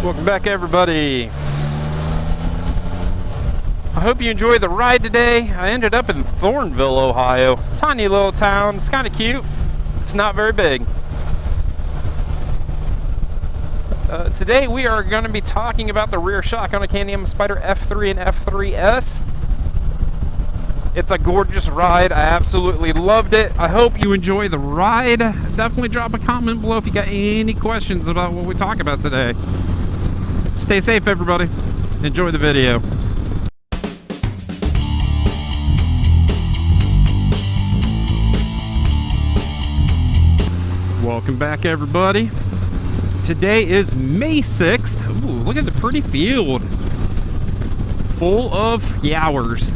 Welcome back, everybody. I hope you enjoyed the ride today. I ended up in Thornville, Ohio. Tiny little town. It's kind of cute. It's not very big. Today we are going to be talking about the rear shock on a Can-Am SPYDER F3 and F3S. It's a gorgeous ride. I absolutely loved it. I hope you enjoy the ride. Definitely drop a comment below if you got any questions about what we talk about today. Stay safe, everybody. Enjoy the video. Welcome back, everybody. Today is May 6th. Ooh, look at the pretty field. Full of flowers.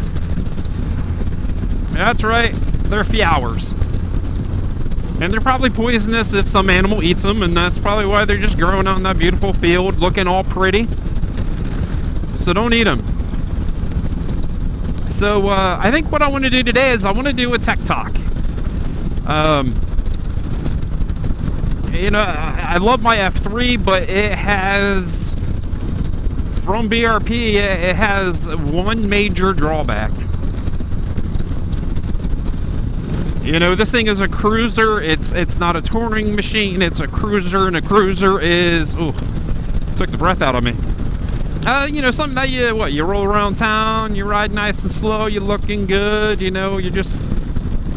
That's right, they're flowers. And they're probably poisonous if some animal eats them, and that's probably why they're just growing out in that beautiful field, looking all pretty. So don't eat them. So I think what I want to do today is I want to do a tech talk. You know, I love my F3, but it has, from BRP, it has one major drawback. You know, this thing is a cruiser. It's not a touring machine. It's a cruiser, and a cruiser is, ooh, took the breath out of me. You know, something that you roll around town, you ride nice and slow, you're looking good, you know, you're just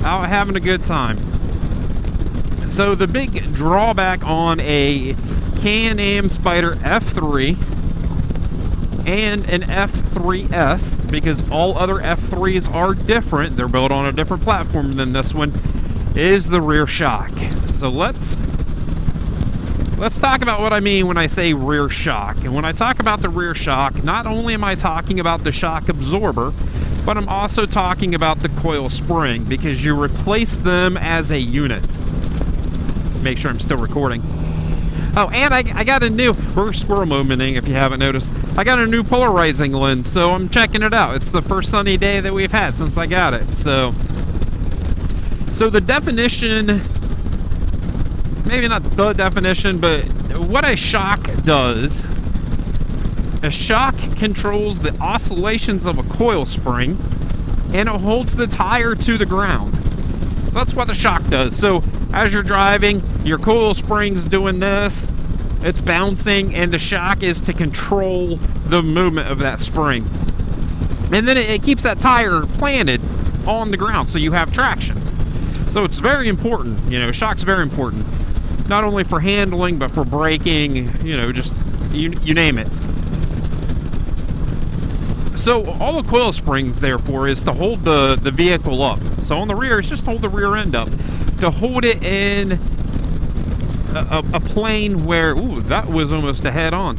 out having a good time. So the big drawback on a Can-Am SPYDER F3 and an F3S, because all other F3s are different, they're built on a different platform than this one, is the rear shock. So let's talk about what I mean when I say rear shock. And when I talk about the rear shock, not only am I talking about the shock absorber, but I'm also talking about the coil spring, because you replace them as a unit. Make sure I'm still recording. Oh, and I got a new, we're squirrel momenting if you haven't noticed, I got a new polarizing lens, so I'm checking it out. It's the first sunny day that we've had since I got it. So the definition, maybe not the definition, but what a shock does, a shock controls the oscillations of a coil spring, and it holds the tire to the ground. So that's what the shock does. So as you're driving, your coil spring's doing this, it's bouncing, and the shock is to control the movement of that spring. And then it keeps that tire planted on the ground so you have traction. So it's very important, you know, shock's very important. Not only for handling, but for braking, you know, just, you name it. So all the coil springs, therefore, is to hold the vehicle up. So on the rear, it's just to hold the rear end up. To hold it in a plane where, ooh, that was almost a head-on.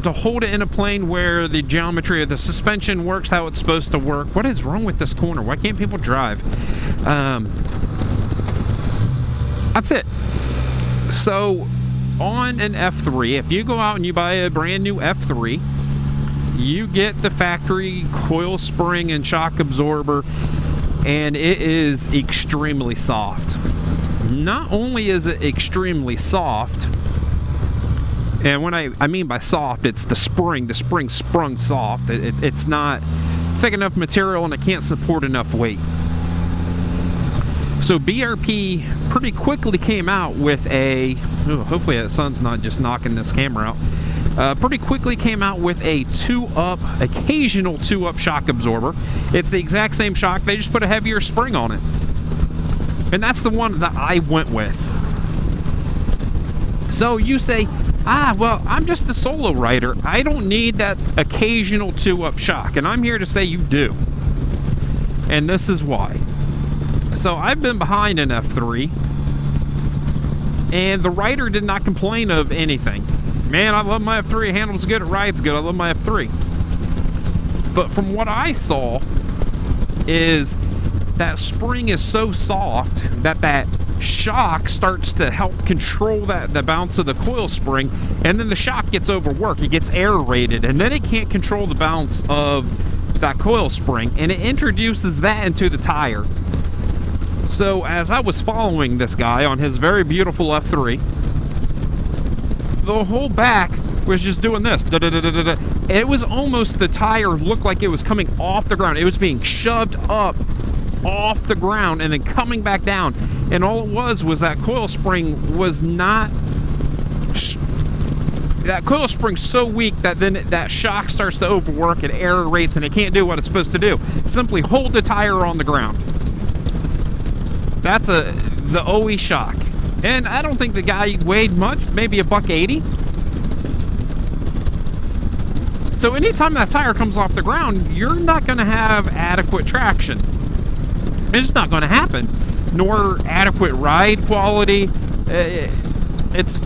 To hold it in a plane where the geometry of the suspension works how it's supposed to work. What is wrong with this corner? Why can't people drive? That's it. So on an F3, if you go out and you buy a brand new F3, you get the factory coil spring and shock absorber, and it is extremely soft. Not only is it extremely soft, and when I mean by soft, it's the spring sprung soft. It's not thick enough material, and it can't support enough weight. So BRP pretty quickly came out with a, ooh, hopefully the sun's not just knocking this camera out, pretty quickly came out with a occasional two-up shock absorber. It's the exact same shock, they just put a heavier spring on it. And that's the one that I went with. So you say, well, I'm just a solo rider, I don't need that occasional two-up shock. And I'm here to say you do. And this is why. So I've been behind an F3, and the rider did not complain of anything. Man, I love my F3, it handles good, it rides good, I love my F3. But from what I saw, is that spring is so soft that that shock starts to help control the bounce of the coil spring, and then the shock gets overworked, it gets aerated, and then it can't control the bounce of that coil spring, and it introduces that into the tire. So as I was following this guy on his very beautiful F3, the whole back was just doing this. It was almost, the tire looked like it was coming off the ground. It was being shoved up off the ground and then coming back down. And all it was that coil spring was not... That coil spring's so weak that then that shock starts to overwork and error rates, and it can't do what it's supposed to do. Simply hold the tire on the ground. That's the OE shock. And I don't think the guy weighed much, maybe $180. So anytime that tire comes off the ground, you're not going to have adequate traction. It's not going to happen. Nor adequate ride quality. It's,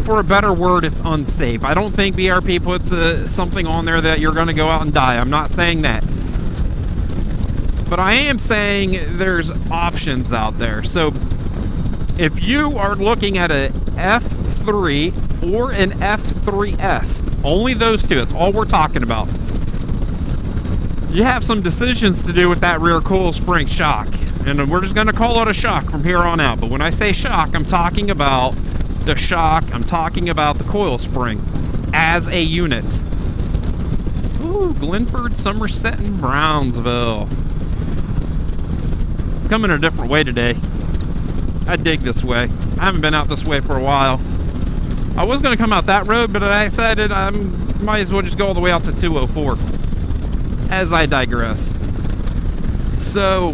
for a better word, it's unsafe. I don't think BRP puts something on there that you're going to go out and die. I'm not saying that. But I am saying there's options out there. So if you are looking at a F3 or an F3S, only those two, that's all we're talking about, you have some decisions to do with that rear coil spring shock. And we're just going to call it a shock from here on out. But when I say shock, I'm talking about the shock. I'm talking about the coil spring as a unit. Ooh, Glenford, Somerset, and Brownsville. Coming a different way today. I dig this way. I haven't been out this way for a while. I was going to come out that road, but I decided I might as well just go all the way out to 204. As I digress. So,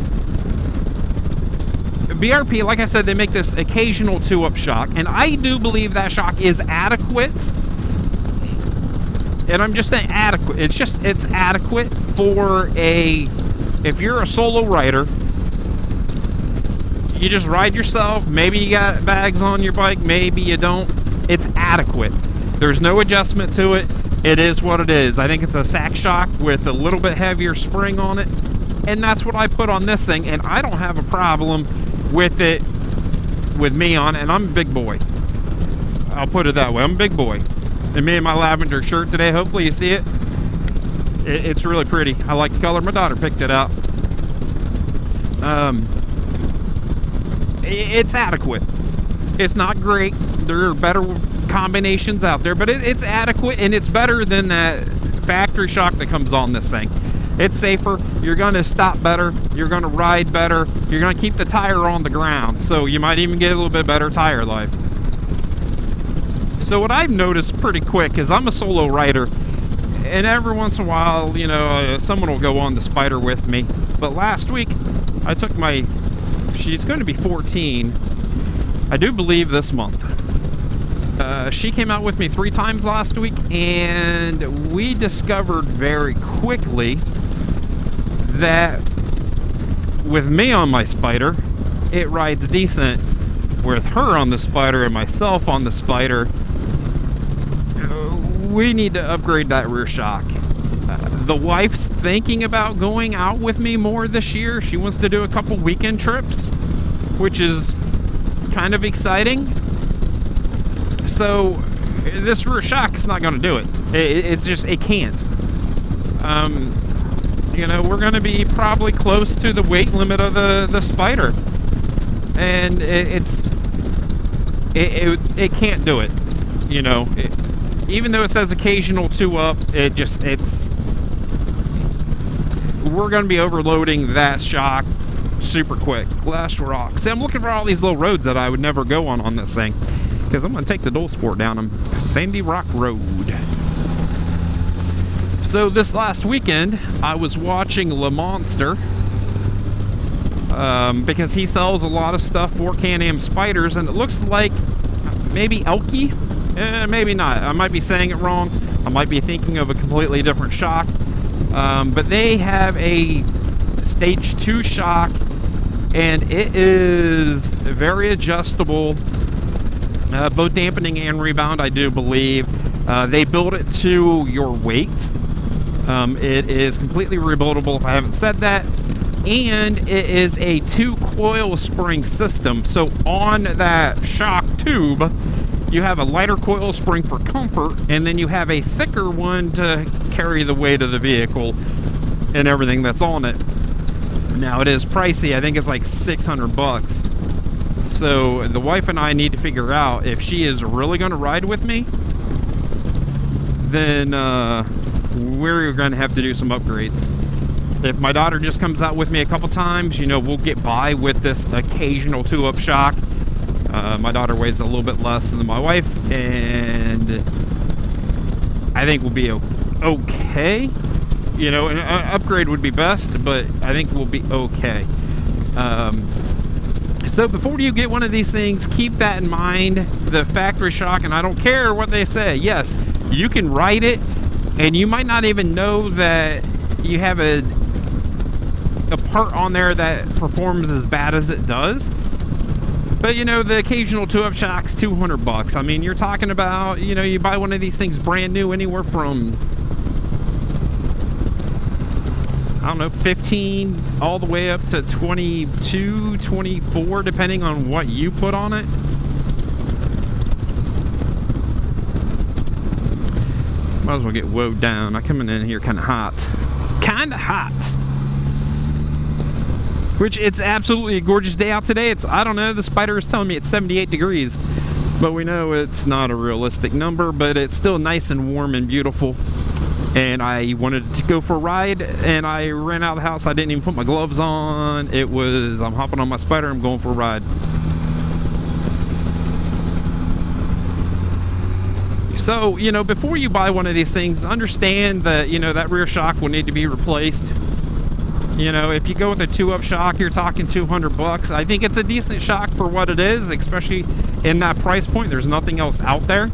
BRP, like I said, they make this occasional 2-up shock, and I do believe that shock is adequate. And I'm just saying adequate. It's adequate for if you're a solo rider, you just ride yourself, maybe you got bags on your bike, maybe you don't. It's adequate. There's no adjustment to it. It is what it is. I think it's a sack shock with a little bit heavier spring on it, and that's what I put on this thing, and I don't have a problem with it with me on it, and I'm a big boy. I'll put it that way. I'm a big boy. And me in my lavender shirt today, hopefully you see it. It's really pretty. I like the color. My daughter picked it out. It's adequate. It's not great. There are better combinations out there, but it's adequate, and it's better than that factory shock that comes on this thing. It's safer. You're going to stop better. You're going to ride better. You're going to keep the tire on the ground, so you might even get a little bit better tire life. So what I've noticed pretty quick is I'm a solo rider, and every once in a while, you know, someone will go on the SPYDER with me. But last week, I took she's going to be 14, I do believe this month. She came out with me 3 times last week, and we discovered very quickly that with me on my SPYDER, it rides decent. With her on the SPYDER and myself on the SPYDER, we need to upgrade that rear shock. The wife's thinking about going out with me more this year. She wants to do a couple weekend trips, which is kind of exciting. So this rear shock is not going to do it. It can't. You know, we're going to be probably close to the weight limit of the SPYDER, and it can't do it. You know, even though it says occasional 2-up, we're going to be overloading that shock super quick. Glass rock. See, I'm looking for all these little roads that I would never go on this thing, because I'm going to take the dual sport down them. Sandy Rock Road. So this last weekend, I was watching Le Monster, because he sells a lot of stuff for Can-Am SPYDERs, and it looks like maybe Elky? Maybe not. I might be saying it wrong. I might be thinking of a completely different shock. But they have a Stage 2 shock, and it is very adjustable, both dampening and rebound, I do believe. They build it to your weight. It is completely rebuildable, if I haven't said that. And it is a 2 coil spring system. So on that shock tube, you have a lighter coil spring for comfort, and then you have a thicker one to carry the weight of the vehicle and everything that's on it. Now, it is pricey. I think it's like $600. So the wife and I need to figure out if she is really going to ride with me, then we're going to have to do some upgrades. If my daughter just comes out with me a couple times, you know, we'll get by with this occasional 2-up shock. My daughter weighs a little bit less than my wife, and I think we'll be okay. You know, an upgrade would be best, but I think we'll be okay. So before you get one of these things, keep that in mind. The factory shock, and I don't care what they say. Yes, you can ride it, and you might not even know that you have a part on there that performs as bad as it does. But you know, the occasional 2-up shock's $200. I mean, you're talking about, you know, you buy one of these things brand new, anywhere from, I don't know, 15 all the way up to 22, 24, depending on what you put on it. Might as well get woed down. I'm coming in here kind of hot. Kind of hot. Which, it's absolutely a gorgeous day out today. It's, I don't know, the Spider is telling me it's 78 degrees. But we know it's not a realistic number, but it's still nice and warm and beautiful. And I wanted to go for a ride, and I ran out of the house. I didn't even put my gloves on. It was, I'm hopping on my Spider, I'm going for a ride. So, you know, before you buy one of these things, understand that, you know, that rear shock will need to be replaced. You know, if you go with a 2-up shock, you're talking $200. I think it's a decent shock for what it is, especially in that price point. There's nothing else out there.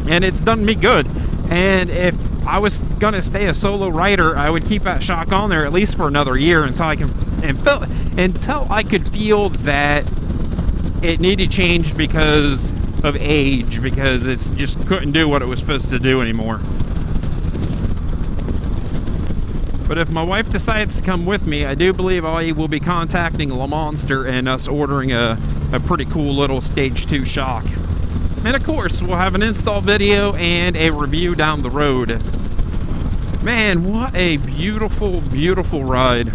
And it's done me good. And if I was gonna stay a solo rider, I would keep that shock on there at least for another year until I could feel that it needed change because of age, because it's just couldn't do what it was supposed to do anymore. But if my wife decides to come with me, I do believe I will be contacting Le Monster and us ordering a pretty cool little stage 2 shock. And of course, we'll have an install video and a review down the road. Man, what a beautiful, beautiful ride.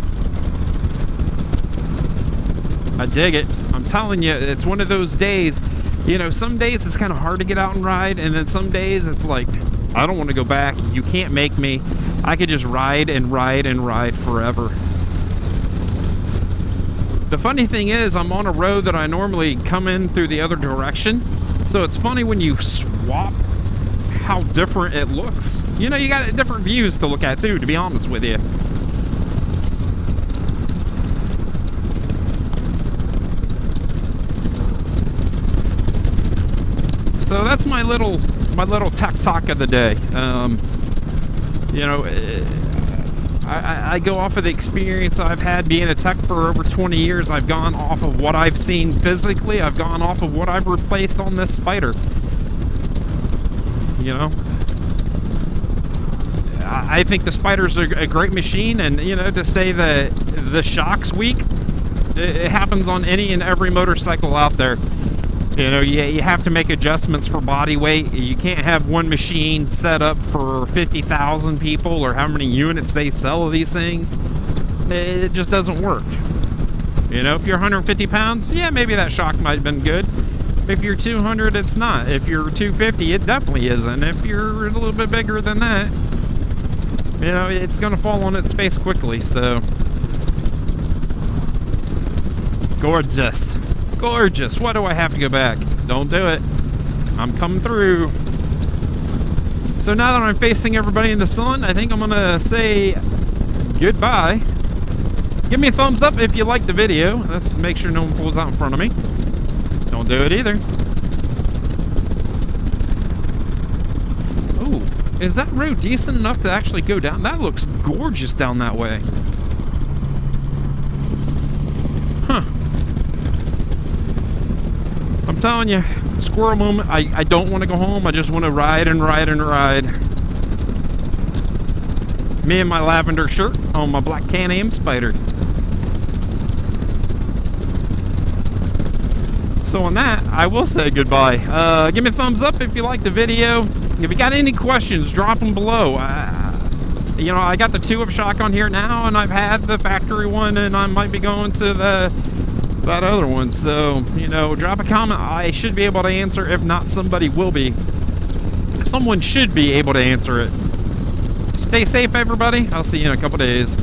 I dig it. I'm telling you, it's one of those days, you know, some days it's kind of hard to get out and ride, and then some days it's like, I don't want to go back. You can't make me. I could just ride and ride and ride forever. The funny thing is, I'm on a road that I normally come in through the other direction. So it's funny when you swap how different it looks. You know, you got different views to look at too, to be honest with you. So that's my little tech talk of the day. You know, I go off of the experience I've had being a tech for over 20 years. I've gone off of what I've seen physically. I've gone off of what I've replaced on this Spider. You know, I think the Spider's a great machine, and you know, to say that the shock's weak, it happens on any and every motorcycle out there. You know, you have to make adjustments for body weight. You can't have one machine set up for 50,000 people or how many units they sell of these things. It just doesn't work. You know, if you're 150 pounds, yeah, maybe that shock might have been good. If you're 200, it's not. If you're 250, it definitely isn't. If you're a little bit bigger than that, you know, it's going to fall on its face quickly. So, gorgeous. Gorgeous. Why do I have to go back? Don't do it. I'm coming through. So now that I'm facing everybody in the sun, I think I'm gonna say goodbye. Give me a thumbs up if you like the video. Let's make sure no one pulls out in front of me. Don't do it either. Oh, is that road decent enough to actually go down? That looks gorgeous down that way. Huh. I'm telling you, squirrel moment. I don't want to go home. I just want to ride and ride and ride. Me and my lavender shirt on my black Can-Am Spider. So on that, I will say goodbye. Give me a thumbs up if you like the video. If you got any questions, drop them below. You know, I got the 2-up shock on here now, and I've had the factory one, and I might be going to the that other one. So, you know, drop a comment. I should be able to answer. If not, somebody will be. Someone should be able to answer it. Stay safe, everybody. I'll see you in a couple days.